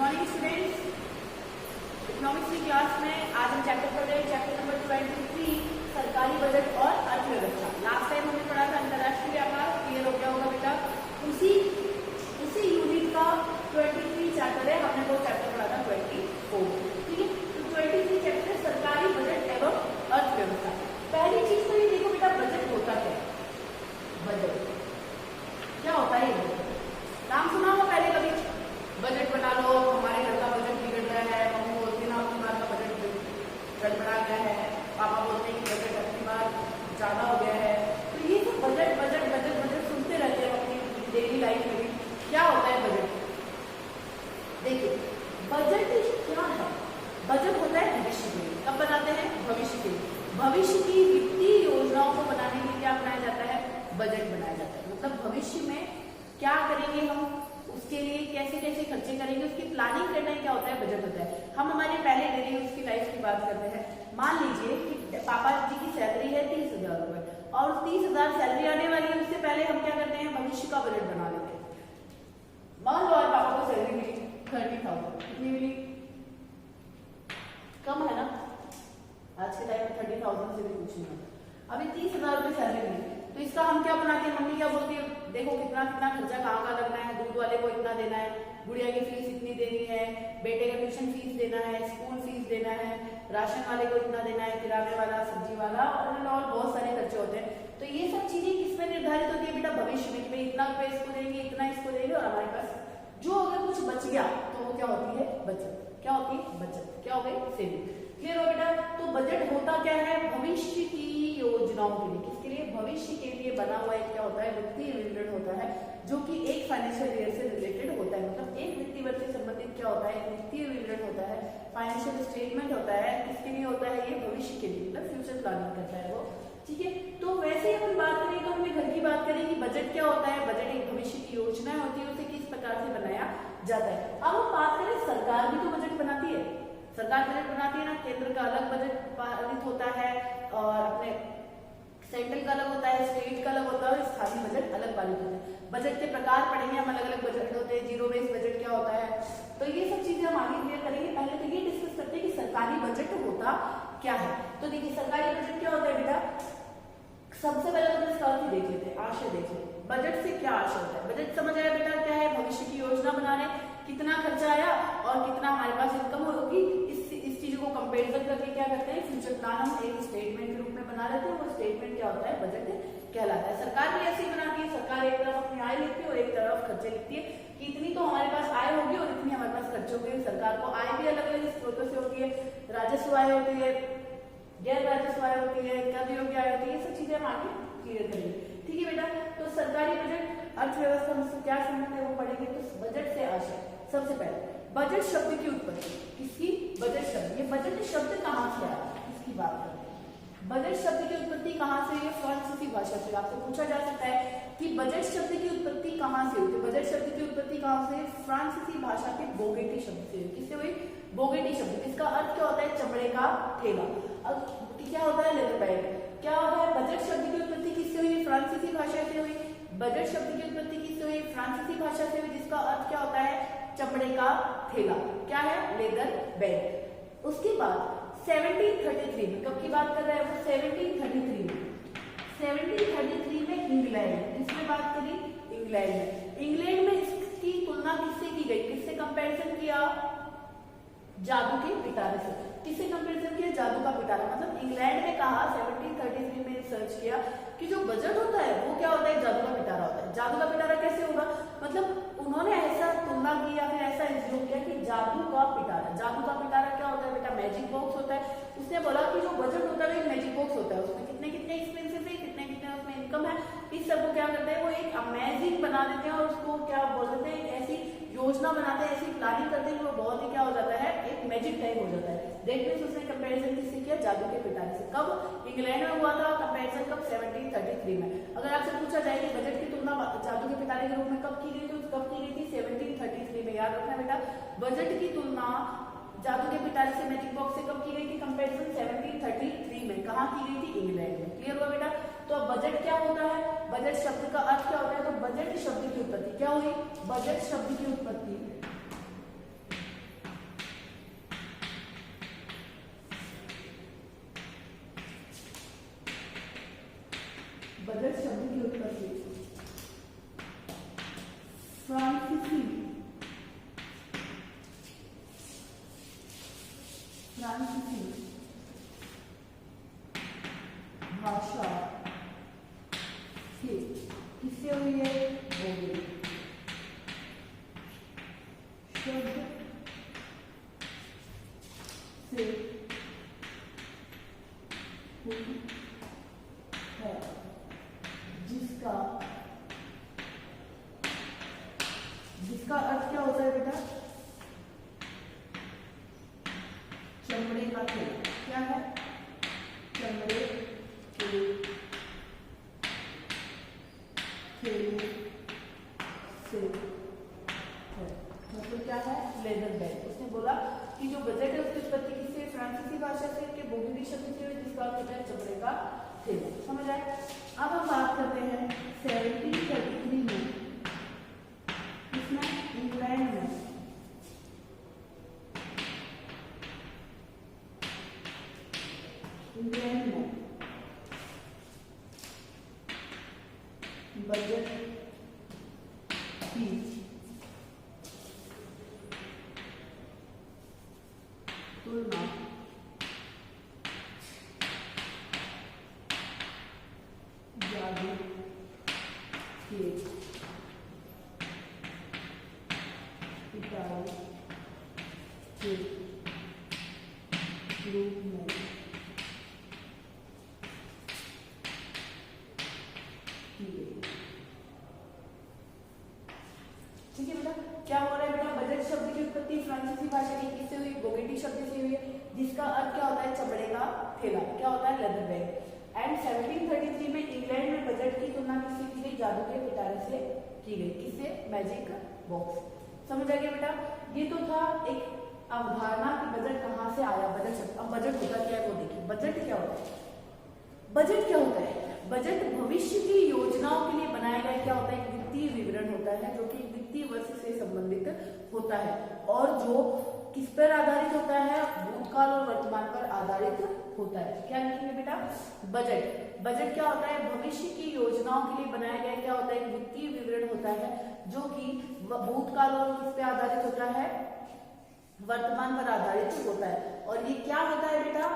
Morning students, economics की class में आज हम चैप्टर पढ़ रहे हैं, चैप्टर नंबर 23 सरकारी बजट और अर्थव्यवस्था। लास्ट टाइम हमने पढ़ा था अंतरराष्ट्रीय व्यापार, क्लियर हो गया होगा बेटा। उसी यूनिट का 23 चैप्टर है, हमने वो चैप्टर पढ़ा था 24, ठीक है। तो 23 चैप्टर सरकारी बजट एवं अर्थव्यवस्था। पहली चीज तो ये देखो बेटा, बजट होता क्या है? बजट क्या होता है? नाम सुना हो पहले कभी? बजट बना लो, हमारे घर का बजट बिगड़ रहा है, मम्मी बोलती ना अपनी बार का बजट गड़बड़ा गया है, पापा बोलते हैं कि बजट अपनी बार ज्यादा हो गया है। तो ये सब बजट बजट बजट बजट सुनते रहते हैं अपनी डेली लाइफ में भी। क्या होता है बजट? देखिए, बजट क्या है? बजट होता है भविष्य के लिए। कब बनाते हैं? भविष्य के लिए। भविष्य की वित्तीय योजनाओं को बनाने के लिए क्या बनाया जाता है? बजट बनाया जाता है। मतलब भविष्य में क्या करेंगे हम, उसके लिए कैसे कैसे खर्चे करेंगे, उसकी प्लानिंग करना क्या होता है? बजट होता है। हम हमारे पहले डेली यूज की लाइफ की बात करते हैं। मान लीजिए कि पापा जी की सैलरी है 30,000 रुपए और 30,000 सैलरी आने वाली है, उससे पहले हम क्या करते हैं? भविष्य का बजट बना लेते हैं। मान लो आज पापा को सैलरी मिली 30,000, कितनी मिली? कम है ना? आज के टाइम में 30,000 से भी कुछ नहीं होता। अभी 30,000 रुपए सैलरी मिली, तो इसका हम क्या बनाते हैं? मम्मी क्या बोलती है? देखो कितना कितना खर्चा कहाँ का लगना है, दूध वाले को इतना देना है, गुड़िया की फीस इतनी देनी है, बेटे का ट्यूशन फीस देना है, स्कूल फीस देना है, राशन वाले को इतना देना है, किराने वाला, सब्जी वाला और बहुत सारे खर्चे होते हैं। तो ये सब चीजें किसमें निर्धारित होती है बेटा? भविष्य में। भाई इतना रुपये इसको देंगे, इतना इसको देंगे, और हमारे पास जो अगर कुछ बच गया तो वो क्या होती है? बचत। क्या होती है? बचत। क्या हो गई? सेविंग। क्लियर हो बेटा? तो बजट होता क्या है? भविष्य की योजनाओं के लिए। किसके लिए? भविष्य के लिए बना हुआ एक क्या होता है? वित्तीय विवरण होता है, जो कि एक फाइनेंशियल ईयर से रिलेटेड होता है। मतलब एक वित्तीय वर्ष से संबंधित क्या होता है? वित्तीय विवरण होता है, फाइनेंशियल स्टेटमेंट होता है। किसके लिए होता है? ये भविष्य के लिए, मतलब फ्यूचर प्लानिंग करता है वो, ठीक है। तो वैसे ही अपन बात करें तो हमें घर की बात करें कि बजट क्या होता है? बजट एक भविष्य की योजना होती है, उसे किस प्रकार से बनाया जाता है। अब हम बात करें, सरकार भी तो बजट बनाती है। सरकार बजट बनाती है ना, केंद्र का अलग बजट पारित होता है और अपने सेंट्रल का अलग होता है, स्टेट का अलग होता है और स्थानीय बजट अलग पारित होते हैं। बजट के प्रकार पढ़ेंगे हम, अलग अलग बजट होते हैं। जीरो बेस बजट क्या होता है, तो ये सब चीजें हम आगे क्लियर करेंगे। पहले तो ये डिस्कस करते हैं कि सरकारी बजट होता क्या है। तो देखिए, सरकारी बजट क्या होता है बेटा? सबसे पहले तो इसका अर्थ देख लेते हैं, आशय देख लेते हैं। बजट से क्या आशय होता है? बजट समझ आया बेटा? क्या है? भविष्य की योजना बना रहे, कितना खर्चा आया और कितना हमारे पास इनकम होगी, इस चीज को कंपेरिजन करके क्या करते हैं? फ्यूचर प्लान हम एक स्टेटमेंट के रूप में बना लेते हैं। वो स्टेटमेंट क्या होता है? बजट कहलाता है। सरकार भी ऐसे ही बनाती है। सरकार एक तरफ अपनी आय लिखती है और एक तरफ खर्चे लिखती है कि इतनी तो हमारे पास आय होगी और इतनी हमारे पास खर्चे होंगे। सरकार को आय भी अलग अलग स्रोतों से होती है, राजस्व आय होती है, गैर राजस्व आय होती है, कर योग्य आय होती है। ये सब चीजें हम आगे क्लियर करेंगे, ठीक है बेटा। तो सरकारी बजट अर्थव्यवस्था में क्या संबंध है वो पढ़ेंगे। तो बजट से आशय, सबसे पहले बजट शब्द की उत्पत्ति। किसकी? बजट शब्द। ये बजट शब्द कहाँ से आया, इसकी बात करते हैं। बजट शब्द की उत्पत्ति कहाँ से? ये फ्रांसीसी भाषा से। आपसे पूछा जा सकता है कि बजट शब्द की उत्पत्ति कहाँ से हुई? बजट शब्द की उत्पत्ति कहाँ से? फ्रांसीसी भाषा के बोगेटी शब्द से। किससे हुई? बोगेटी शब्द। इसका अर्थ क्या होता है? चमड़े का थैला। अब क्या होता है? Leather bag. क्या होता है? बजट शब्द की उत्पत्ति किससे हुई? फ्रांसीसी भाषा से हुई। बजट शब्द की उत्पत्ति किससे हुई? फ्रांसीसी भाषा से हुई, जिसका अर्थ क्या होता है? चमड़े का थैला। क्या है? Leather bag. उसके बाद 1733 में, कब की बात कर रहे हैं वो? 1733 में। 1733 में इंग्लैंड, किसमें बात करी? इंग्लैंड में। इंग्लैंड में इसकी तुलना किससे की गई? किससे कंपैरिजन किया? जादू के पिटारे से। किससे कंपैरिजन किया? जादू का पिटारा। मतलब इंग्लैंड में कहा, 1733 में रिसर्च किया कि जो बजट होता है वो क्या होता है? जादू का पिटारा होता है। जादू का पिटारा कैसे होगा? मतलब उन्होंने ऐसा तुलना की या फिर ऐसा इंस्यूम किया कि जादू का पिटारा। जादू का पिटारा क्या होता है बेटा? मैजिक बॉक्स होता है। उसने बोला कि जो बजट होता है वो एक मैजिक बॉक्स होता है, उसमें कितने कितने एक्सपेंसेस है, कितने कितने उसमें इनकम है, इस सबको क्या करते हैं? वो एक अमेजिंग बना देते हैं और उसको क्या बोलते हैं? ऐसी योजना बनाते हैं, ऐसी प्लानिंग करते हैं कि वो बहुत ही क्या हो जाता है? एक मैजिक टाइप हो जाता है। देखते हैं उसने कंपैरिजन किससे किया? जादू के पिटारे से। कब? इंग्लैंड में हुआ था कंपैरिजन। कब? 1733 में। अगर आपसे पूछा जाए कि बजट की तुलना जादू के पिटारे के रूप में कब की गई थी, कब की गई थी? 1733 में। याद रखना बेटा, बजट की तुलना जादू के पिटारे से, मैजिक बॉक्स से कब की गई थी? कंपैरिजन 1733 में। कहाँ की गई थी? इंग्लैंड में। क्लियर हुआ बेटा? तो अब बजट क्या होता है? बजट शब्द का अर्थ क्या होता है? तो बजट शब्द की उत्पत्ति क्या हुई? बजट शब्द की उत्पत्ति बजट शब्द की उत्पत्ति फ्रांसीसी भाषा से किससे हुई है? बोगे शब्द से हुई है, जिसका अर्थ क्या होता है बेटा? चमड़े का खेल। क्या है? चमड़े के खेल से है। मतलब क्या है? Leather bag. उसने बोला कि जो बजट है उसकी उत्पत्ति किससे? फ्रांसीसी भाषा से, के बोगी शब्द से हुई, जिसका अर्थ होता है चमड़े का खेल। समझ आए? अब हम बात करते हैं 1733 में, इसमें इंग्लैंड में बजट की तुलना जादू के पिटाई के रूप में की गई। ठीक है बेटा, क्या हो रहा है बेटा? बजट शब्द की उत्पत्ति फ्रांसीसी भाषा की किससे हुई? बोगेटी शब्द से हुई है, जिसका अर्थ क्या होता है? चमड़े का थैला। क्या होता है? Leather bag. एंड 1733 में इंग्लैंड में बजट की तुलना किससे की गई? जादू के पिटारे से की गई। किससे? Magic box. समझ आ गया बेटा? ये तो था एक अवधारणा कि बजट कहाँ से आया, बजट शब्द। अब बजट होता क्या है वो देखिए। बजट क्या होता है? बजट क्या होता है? बजट भविष्य की योजनाओं के लिए बनाया गया क्या होता है? एक वित्तीय विवरण होता है, जो कि वित्तीय वर्ष से संबंधित होता है, और जो किस पर आधारित होता है? भूतकाल और वर्तमान पर आधारित होता है। क्या लिखेंगे बेटा? बजट। बजट क्या होता है? भविष्य की योजनाओं के लिए बनाया गया क्या होता है? एक वित्तीय विवरण होता है, जो कि भूतकाल और किस पे आधारित होता है? वर्तमान पर आधारित होता है। और ये क्या होता है बेटा?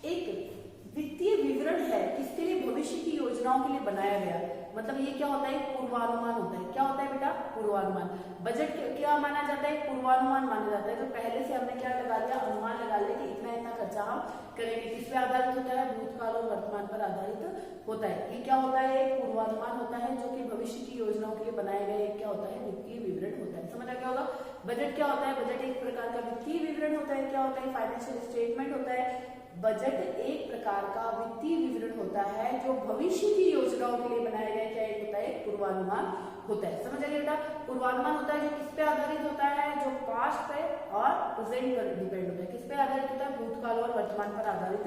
एक वित्तीय विवरण है, किसके लिए? भविष्य की योजनाओं के लिए बनाया गया। मतलब ये क्या होता है? पूर्वानुमान होता है। क्या होता है बेटा? पूर्वानुमान। बजट क्या माना जाता है? पूर्वानुमान माना जाता है। तो पहले से हमने क्या लगा लिया? अनुमान लगा लिया कि इतना इतना खर्चा हम करेंगे। किस पे आधारित होता है? भूतकाल और वर्तमान पर आधारित होता है। ये क्या होता है? पूर्वानुमान होता है, जो कि भविष्य की योजनाओं के लिए बनाया गया क्या होता है? वित्तीय विवरण होता है। समझ आ गया होगा? बजट क्या होता है? बजट एक प्रकार का वित्तीय विवरण होता है। क्या होता है? फाइनेंशियल स्टेटमेंट होता है। बजट एक प्रकार का वित्तीय विवरण होता है, जो भविष्य की योजनाओं के लिए बनाया गया क्या एक होता है? पूर्वानुमान होता है। समझ आइए बेटा? पूर्वानुमान होता है जो किस पे आधारित होता है? जो पास्ट पे और प्रेजेंट पर डिपेंड होता है। किस पे आधारित होता है? भूतकाल और वर्तमान पर आधारित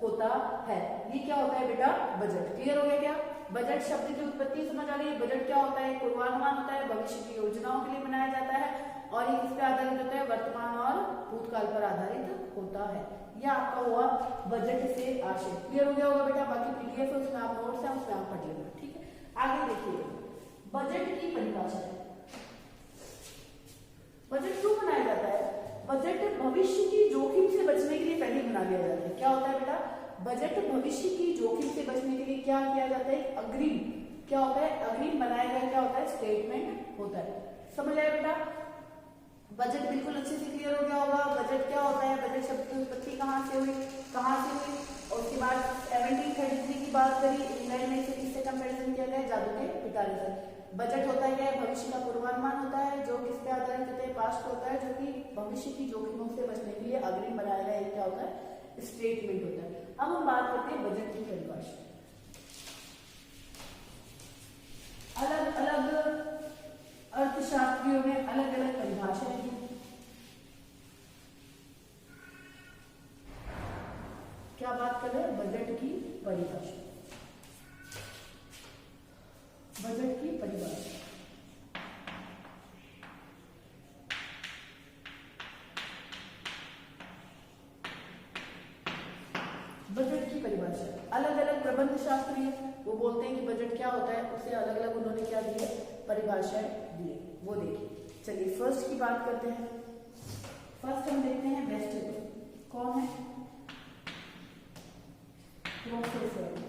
होता है। ये क्या होता है बेटा? बजट। क्लियर हो गया क्या? बजट शब्द की उत्पत्ति समझ आ गई। बजट क्या होता है? पूर्वानुमान होता है, भविष्य की योजनाओं के लिए बनाया जाता है, और ये किस पे आधारित होता है? वर्तमान और भूतकाल पर आधारित होता है। यह आपका हुआ बजट से आशय। क्लियर हो गया होगा बेटा? बाकी पीडीएफ है, उसमें आप नोट्स है, उसमें आप पढ़ लेना। ठीक है, आगे देखिए बजट की परिभाषा। बजट क्यों बनाया जाता है? बजट भविष्य की जोखिम से बचने के लिए पहले बना लिया जाता है। क्या होता है बेटा? बजट भविष्य की जोखिम से बचने के लिए क्या किया जाता है? अग्रिम। क्या होता है? अग्रिम बनाया गया क्या होता है? स्टेटमेंट होता है। समझ आया बेटा? बजट बिल्कुल अच्छे से क्लियर हो गया होगा। बजट क्या होता है? बजट शब्द की उत्पत्ति कहाँ से हुई? और उसके बाद 1733 की बात करी, इंग्लैंड में इसे किससे कंपैरिजन किया गया? जादू के पिटारे से। बजट होता है क्या? भविष्य का पूर्वानुमान होता है, जो किस पे आधारित होता है? पास्ट होता है, जो कि भविष्य की जोखिमों से बचने के लिए अग्रिम बनाया गया क्या होता है? स्टेटमेंट होता है। अब हम बात करते हैं बजट की परिभाषा। अलग अलग अर्थशास्त्रियों ने अलग अलग परिभाषाएं दी। क्या बात कर रहे हैं? बजट की परिभाषा। बजट की परिभाषा बजट की परिभाषा अलग अलग प्रबंध शास्त्री वो बोलते हैं कि बजट क्या होता है, उसे अलग अलग उन्होंने क्या दिए, परिभाषाएं दिए, वो देखिए। चलिए फर्स्ट की बात करते हैं। फर्स्ट हम देखते हैं वेस्टेबल, कौन है, प्रोफेसर।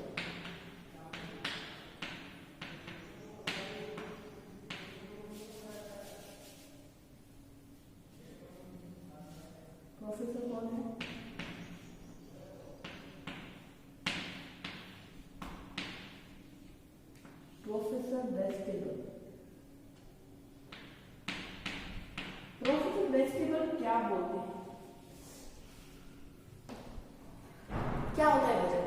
प्रोफेसर कौन है, प्रोफेसर वेस्टेबल। प्रोफेसर वेस्टेबल क्या बोलते हैं, क्या होता है बजट।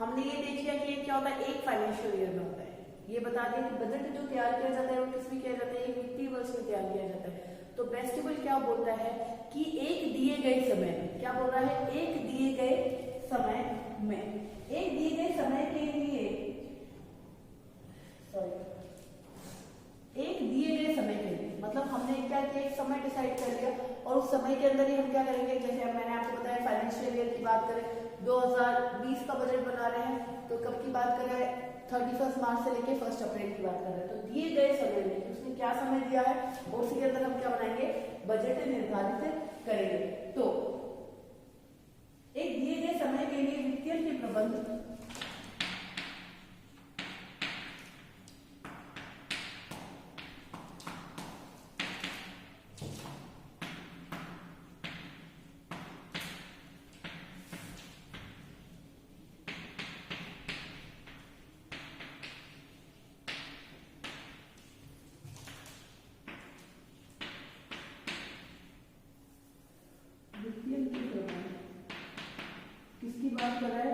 हमने ये देख लिया कि ये क्या होता है, एक फाइनेंशियल ईयर में होता है। ये बता दें कि बजट जो तैयार किया जाता है वो किसमें किया जाता है, एक वित्तीय वर्ष में तैयार किया जाता है। तो वेस्टेबल क्या बोलता है कि एक दिए गए समय में, क्या बोल रहा है, एक दिए गए समय में, एक दिए गए समय के लिए, सॉरी, एक दिए गए समय के लिए, मतलब हमने क्या किया, एक समय डिसाइड कर लिया और उस समय के अंदर ही हम क्या करेंगे, जैसे मैंने आपको बताया फाइनेंशियल ईयर की बात करें, 2020 का बजट बना रहे हैं, तो कब की बात करें, 31 मार्च से लेके 1 अप्रैल की बात कर रहे हैं। तो दिए गए समय में उसने क्या समय दिया है और उसी के अंदर हम क्या बनाएंगे, बजट निर्धारित करेंगे। तो एक दिए गए समय के लिए वित्तीय के प्रबंध किसकी बात कर रहा है,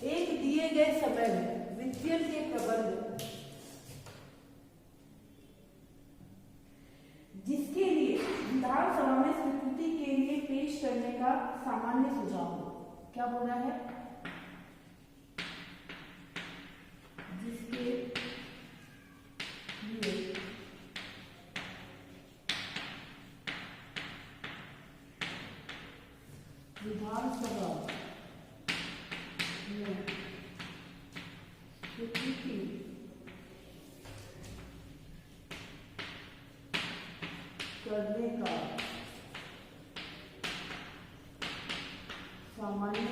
एक दिए गए समय में वित्तीय के प्रबंध जिसके लिए विधानसभा में स्वीकृति के लिए पेश करने का सामान्य सुझाव हो। क्या बोल रहा है, जिसके लिए विधानसभा में स्वीकृति करने का सामान्य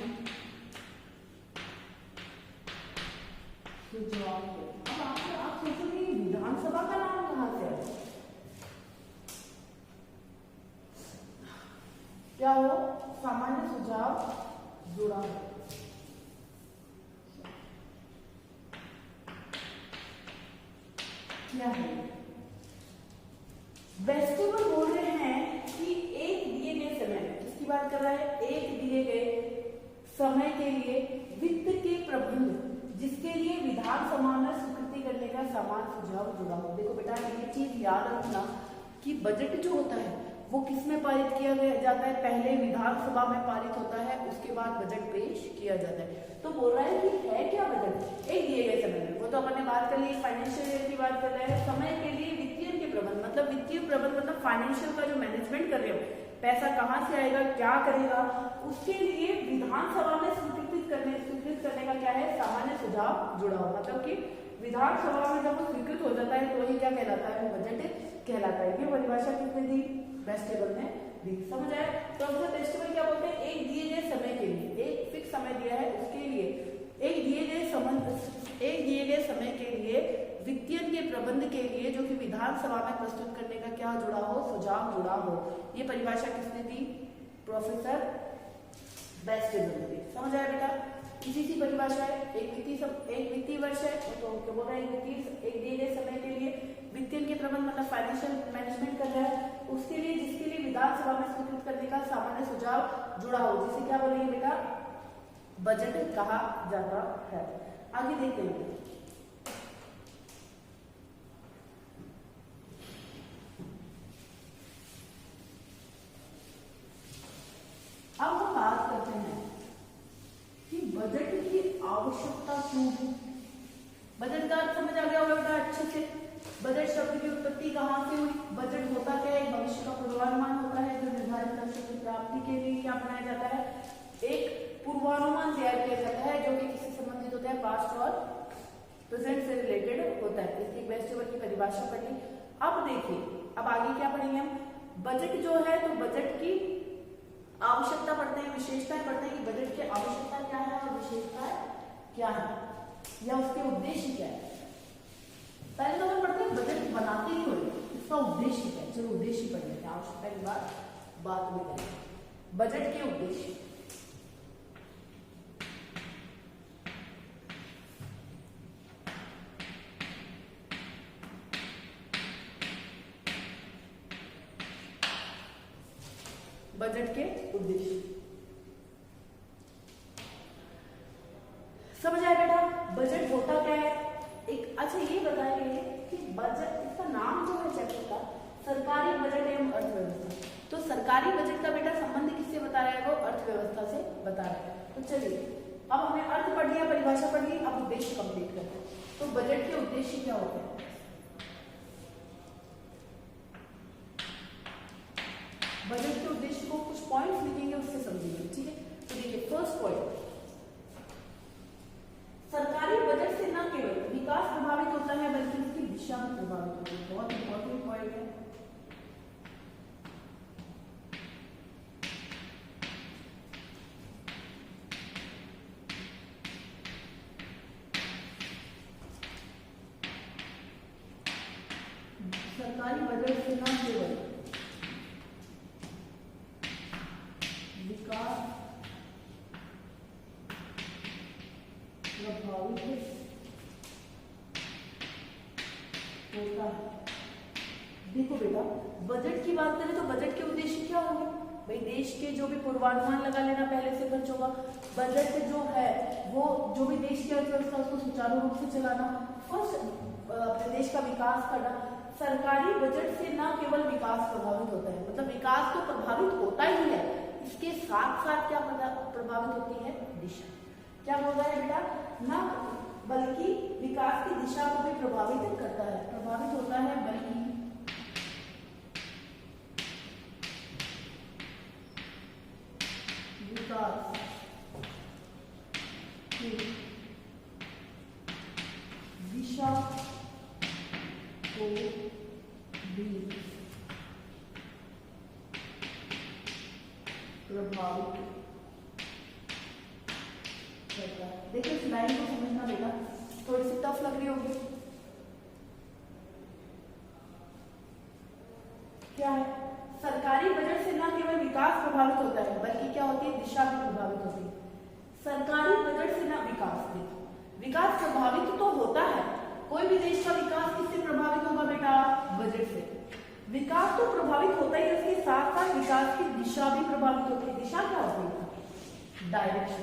सुझाव है। अब आप सोचोगे विधानसभा का नाम कहाँ से है, क्या हो, सामान्य सुझाव जुड़ा है। क्या है, वेस्टेबल बोल रहे हैं कि एक दिए गए समय में, किसकी बात कर रहा है, एक दिए गए समय के लिए वित्त के प्रबंध जिसके लिए विधानसभा में स्वीकृति करने का समान सुझाव जुड़ा हो। देखो बेटा ये चीज याद रखना कि बजट जो होता है वो किसमें पारित किया जाता है, पहले विधानसभा में पारित होता है, उसके बाद बजट पेश किया जाता है। तो बोल रहा है कि है क्या बजट, एक दिए गए समय में, वो तो अपन ने बात कर ली, फाइनेंशियल ईयर की बात कर रहे हैं, समय के लिए वित्तीय के प्रबंध, मतलब वित्तीय प्रबंध मतलब फाइनेंशियल का जो मैनेजमेंट कर रहे हो, पैसा कहाँ से आएगा, क्या करेगा, उसके लिए विधानसभा में स्वीकृत करने का क्या है, सामान्य सुझाव जुड़ा हो। मतलब कि विधानसभा में जब वो स्वीकृत हो जाता है तो ही क्या कहलाता है, वो बजट कहलाता है। ये परिभाषा किसने दी, वेस्टेबल ने दी। समझ आया। तो वेस्टेबल क्या बोलते हैं, एक दिए गए समय के लिए, एक फिक्स समय दिया है उसके लिए, एक दिए गए समय के लिए वित्तीय के प्रबंध के लिए जो कि विधानसभा में प्रस्तुत करने का क्या जुड़ा हो, सुझाव जुड़ा हो। ये परिभाषा किसने दी, प्रोफेसर वेस्टेबल ने दी। समझ आया बेटा। इसी सी परिभाषा है, एक वित्तीय वर्ष है तो क्या बोल रहा है, एक दिए गए समय के लिए वित्तीय के प्रबंध मतलब फाइनेंशियल मैनेजमेंट कर रहा है, उसके लिए जिसके लिए विधानसभा में स्वीकृत करने का सामान्य सुझाव जुड़ा हो, जिसे क्या बोलेंगे बेटा, बजट कहा जाता है। आगे देखते हैं। अब हम बात करते हैं कि बजट की आवश्यकता क्यों है। बजट का अर्थ समझ आ गया होगा बेटा अच्छे से। बजट शब्द की उत्पत्ति कहाँ से हुई, बजट होता क्या है, भविष्य का पूर्वानुमान होता है जो निर्धारित लक्ष्य की प्राप्ति के लिए क्या बनाया जाता है, एक पूर्वानुमान तैयार किया जाता है जो कि किससे संबंधित होता है, पास्ट और प्रेजेंट से रिलेटेड होता है। इसकी बेस्ट टेबल की परिभाषा पढ़ ली। अब देखिए, अब आगे क्या पढ़ेंगे हम, बजट जो है तो बजट की आवश्यकता पढ़ते हैं, विशेषताएं पढ़ते हैं कि बजट की आवश्यकता क्या है और विशेषताएं क्या है या उसके उद्देश्य क्या है। पहले तो हम पढ़ते हैं बजट बनाते ही हुए इसका उद्देश्य क्या है। चलो उद्देश्य पढ़ लेते हैं, आवश्यकता की बात में करें। बजट के उद्देश्य, बजट के उद्देश्य समझ आया बेटा। बजट होता क्या है एक, अच्छा ये बताइए कि बजट, इसका नाम जो है चैप्टर का सरकारी बजट एवं अर्थव्यवस्था, तो सरकारी बजट का बेटा संबंध किससे बता रहा है, वो अर्थव्यवस्था से बता रहा है। तो चलिए अब हमने अर्थ पढ़ लिया, परिभाषा पढ़ ली, अब उद्देश्य कंप्लीट करते हैं। तो बजट के उद्देश्य क्या होते हैं, बजट के उद्देश्य को कुछ पॉइंट्स लिखेंगे, उससे समझेंगे, ठीक है। तो देखिए फर्स्ट पॉइंट, सरकारी बजट से न केवल विकास प्रभावित होता है बल्कि उसकी दिशा भी प्रभावित होती है। बहुत इंपॉर्टेंट पॉइंट है। सरकारी बजट से न केवल विकास प्रभावित होता है। देखो बेटा, बजट की बात करें तो बजट के उद्देश्य क्या होंगे भाई, देश के जो भी पूर्वानुमान लगा लेना पहले से खर्च होगा। बजट जो है वो जो भी देश की अर्थव्यवस्था उसको सुचारू रूप से चलाना, फर्स्ट अपने देश का विकास करना। सरकारी बजट से न केवल विकास प्रभावित होता है, मतलब विकास तो प्रभावित होता ही है, इसके साथ साथ क्या प्रभावित होती है, दिशा। क्या बोल रहा है बेटा, न बल्कि विकास की दिशा को भी प्रभावित करता है, प्रभावित होता है बल्कि विकास की दिशा को भी प्रभावित करता है। देखिए इस लाइन को समझना बेटा, थोड़ी सी टफ लग रही होगी। क्या है, सरकारी बजट से न केवल विकास प्रभावित होता है बल्कि क्या होती है, दिशा भी प्रभावित होती है। सरकारी बजट से न विकास, विकास प्रभावित तो होता है, कोई भी देश का विकास किससे प्रभावित होगा बेटा, बजट से। विकास तो प्रभावित होता ही, उसके साथ साथ विकास की दिशा भी प्रभावित होती है। दिशा क्या होती है, डायरेक्शन,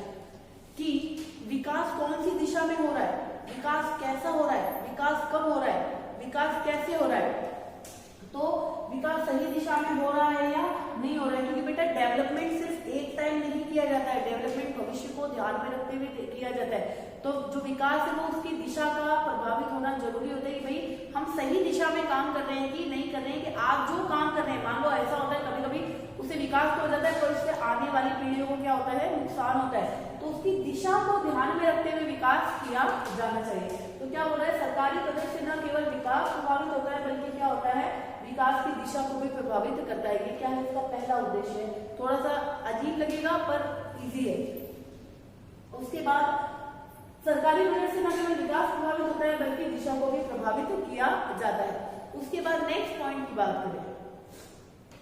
कि विकास कौन सी दिशा में हो रहा है, विकास कैसा हो रहा है, विकास कब हो रहा है, विकास कैसे हो रहा है। तो विकास सही दिशा में हो रहा है या नहीं हो रहा है, क्योंकि बेटा डेवलपमेंट सिर्फ एक टाइम नहीं किया जाता है, डेवलपमेंट भविष्य को ध्यान में रखते हुए किया जाता है। तो जो विकास है वो उसकी दिशा का प्रभावित होना जरूरी होता है कि भाई हम सही दिशा में काम कर रहे हैं कि नहीं कर रहे हैं, कि आप जो काम कर रहे हैं, मान लो ऐसा होता है कभी कभी उससे विकास तो हो जाता है पर उससे आने वाली पीढ़ियों को क्या होता है, नुकसान होता है, तो उसकी दिशा को ध्यान में रखते हुए विकास किया जाना चाहिए। तो क्या हो रहा है, सरकारी बजट से न केवल विकास प्रभावित होता है बल्कि क्या होता है, विकास की दिशा को भी प्रभावित करता है। ये क्या है, इसका पहला उद्देश्य है। थोड़ा सा अजीब लगेगा पर इजी है। उसके बाद सरकारी बजट से न केवल विकास प्रभावित होता है बल्कि दिशा को भी प्रभावित किया जाता है। उसके बाद नेक्स्ट पॉइंट की बात करें,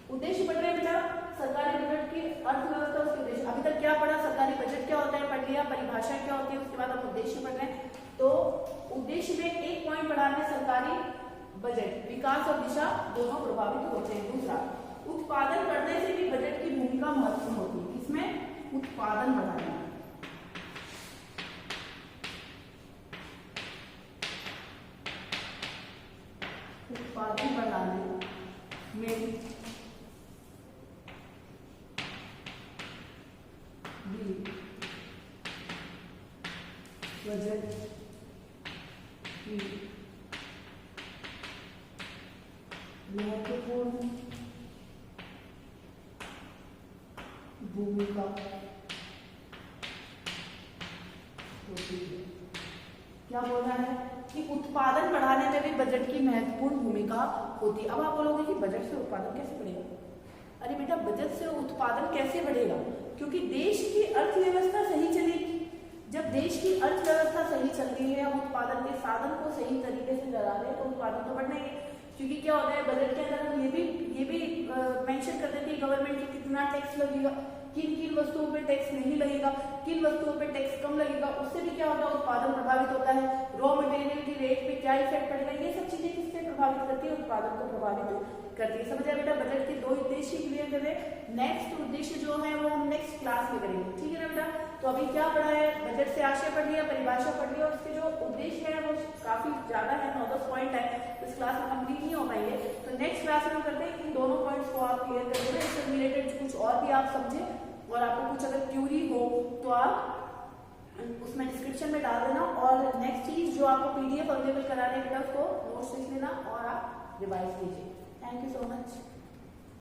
उद्देश्य पढ़ रहे हैं बेटा, सरकारी बजट की अर्थव्यवस्था, उसके उद्देश्य। अभी तक क्या पढ़ा, सरकारी बजट क्या होता है पढ़ लिया, परिभाषा क्या होती है, उसके बाद हम उद्देश्य पढ़ रहे हैं। तो उद्देश्य में एक पॉइंट पढ़ा है, सरकारी बजट विकास और दिशा दोनों प्रभावित होते हैं। दूसरा, उत्पादन बढ़ने से भी बजट की भूमिका महत्वपूर्ण होती है। किसमें, उत्पादन बढ़ाने में। उत्पादन बढ़ाने में भी बजट की महत्वपूर्ण भूमिका होती है। क्या बोल रहा है, कि उत्पादन बढ़ाने में भी बजट की महत्वपूर्ण भूमिका होती है। अब आप बोलोगे कि बजट से उत्पादन कैसे बढ़ेगा? अरे बेटा, बजट से उत्पादन कैसे बढ़ेगा? क्योंकि देश की अर्थव्यवस्था सही चलेगी। जब देश की अर्थव्यवस्था सही चल रही है, हम उत्पादन के साधन को सही तरीके से चला रहे हैं, तो उत्पादन तो बढ़ेंगे। क्योंकि क्या होता है, बजट के अंदर हम ये भी मेंशन कर देते हैं गवर्नमेंट की कितना टैक्स लगेगा, किन किन वस्तुओं पे टैक्स नहीं लगेगा, किन वस्तुओं पे टैक्स कम लगेगा। उससे भी क्या होता है, उत्पादन प्रभावित होता है। रॉ मटेरियल की रेट पे क्या इफेक्ट पड़ेगा, ये सब चीजें किससे प्रभावित करती है? उत्पादन को प्रभावित करती है। समझ आया बेटा? बजट के दो उद्देश्य क्लियर कर रहे हैं। नेक्स्ट उद्देश्य जो है वो हम नेक्स्ट क्लास में करेंगे, ठीक है ना बेटा? तो अभी क्या पढ़ा है, बजट से आशय पढ़ लिया, परिभाषा पढ़ लिया, और इसके जो उद्देश्य है वो काफी ज्यादा है, 9-10 पॉइंट है, इस क्लास में कंप्लीट नहीं हो पाएंगे। तो नेक्स्ट क्लास में हम करते हैं इन दोनों पॉइंट्स को आप क्लियर कर देना। इससे रिलेटेड कुछ और भी आप समझे, और आपको कुछ अगर क्यूरी हो तो आप उसमें डिस्क्रिप्शन में डाल देना। और नेक्स्ट चीज जो आपको पीडीएफ अवेलेबल करा रहे हैं बेटा, उसको नोट्स लिख लेना और आप रिवाइज कीजिए। Thank you so much.